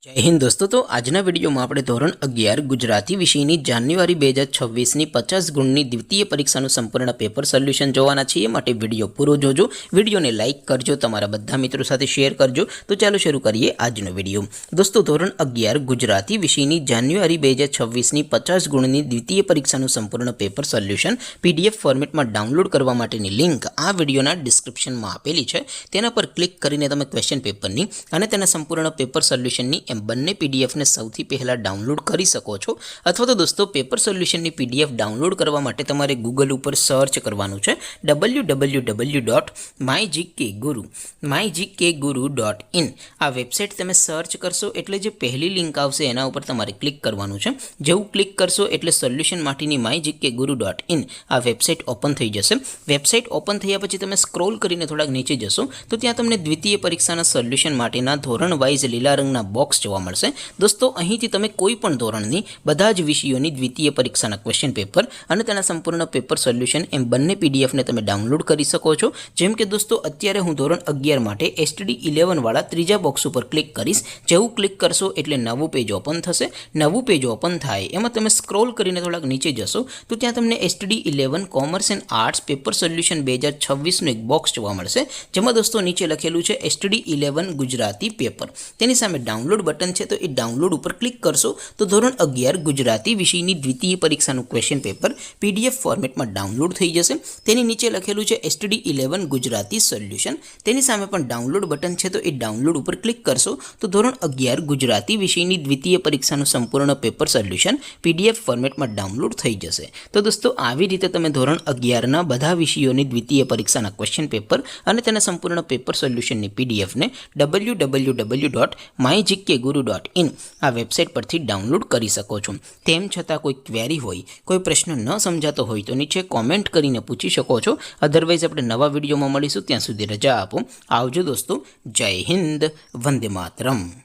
जय हिंद दोस्तों। तो आजना वीडियो में આપણે ધોરણ 11 ગુજરાતી વિષયની જાન્યુઆરી 2026 ની 50 ગુણની દ્વિતીય પરીક્ષાનું સંપૂર્ણ પેપર સોલ્યુશન જોવાના છીએ। માટે વિડિયો પૂરો જોજો, વિડિયોને લાઈક કરજો, તમારા બધા મિત્રો સાથે શેર કરજો। તો ચાલો શરૂ કરીએ આજનો વિડિયો। દોસ્તો ધોરણ 11 ગુજરાતી વિષયની જાન્યુઆરી 2026 ની 50 ગુણની દ્વિતીય પરીક્ષાનું સંપૂર્ણ પેપર સોલ્યુશન પીડીએફ ફોર્મેટમાં ડાઉનલોડ કરવા માટેની લિંક આ વિડિયોના ડિસ્ક્રિપ્શનમાં આપેલી છે। તેના પર ક્લિક કરીને તમે ક્વેશ્ચન પેપરની અને તેના સંપૂર્ણ પેપર સોલ્યુશનની બંને પીડીએફ ને સૌથી પહેલા ડાઉનલોડ કરી શકો છો। અથવા તો દોસ્તો પેપર સોલ્યુશનની પીડીએફ ડાઉનલોડ કરવા માટે તમારે ગૂગલ ઉપર સર્ચ કરવાનું છે www.mygkguru.in। આ વેબસાઇટ તમે સર્ચ કરશો એટલે જે પહેલી લિંક આવશે એના ઉપર તમારે ક્લિક કરવાનું છે। જેવું ક્લિક કરશો એટલે સોલ્યુશન માટેની mygkguru.in આ વેબસાઇટ ઓપન થઈ જશે। વેબસાઇટ ઓપન થયા પછી તમે સ્ક્રોલ કરીને થોડાક નીચે જશો તો ત્યાં તમને દ્વિતીય પરીક્ષાના સોલ્યુશન માટેના ધોરણ વાઇઝ લીલા રંગના બોક્સ જોવા મળશે। दोस्तों અહીંથી તમે કોઈ પણ ધોરણની બધા જ વિષયોની દ્વિતીય પરીક્ષાના ક્વેશ્ચન પેપર અને તેના સંપૂર્ણ પેપર સોલ્યુશન એમ બંને પીડીએફ ને તમે ડાઉનલોડ કરી શકો છો। જેમ કે દોસ્તો અત્યારે હું ધોરણ 11 માટે STD 11 વાળા ત્રીજા બોક્સ ઉપર ક્લિક કરીશ। જેવું ક્લિક કરશો એટલે નવું પેજ ઓપન થશે। નવું પેજ ઓપન થાય એમાં તમે સ્ક્રોલ કરીને થોડાક નીચે જશો તો ત્યાં તમને STD 11 commerce and arts paper solution 2026 નું એક બોક્સ જોવા મળશે। જેમાં દોસ્તો નીચે લખેલું છે STD 11 ગુજરાતી પેપર। તેની સામે ડાઉનલોડ બટન છે तो ये डाउनलोड पर क्लिक करशो तो धोरण 11 गुजराती विषयनी द्वितीय परीक्षाનું क्वेश्चन पेपर पीडीएफ फॉर्मेट में डाउनलोड થઈ જશે। તેની નીચે લખેલું છે STD 11 ગુજરાતી સોલ્યુશન। તેની સામે પણ ડાઉનલોડ બટન છે તો એ ડાઉનલોડ ઉપર ક્લિક કરશો તો ધોરણ 11 ગુજરાતી વિષયની દ્વિતીય પરીક્ષાનું સંપૂર્ણ પેપર સોલ્યુશન પીડીએફ ફોર્મેટમાં ડાઉનલોડ થઈ જશે। તો દોસ્તો આવી રીતે તમે ધોરણ 11 ના બધા વિષયોની દ્વિતીય પરીક્ષાના ક્વેશ્ચન પેપર અને તેના સંપૂર્ણ પેપર સોલ્યુશનની પીડીએફ ને www.mygkguru.in આ વેબસાઇટ પરથી ડાઉનલોડ કરી શકો છો। તેમ છતાં કોઈ ક્વેરી હોય, કોઈ પ્રશ્ન ન સમજાતો હોય તો નીચે કોમેન્ટ કરીને પૂછી શકો છો। અધરવાઇઝ આપણે નવા વિડીયોમાં મળીશું, ત્યાં સુધી રજા આપો। આવજો દોસ્તો। જય હિન્દ, વંદે માતરમ।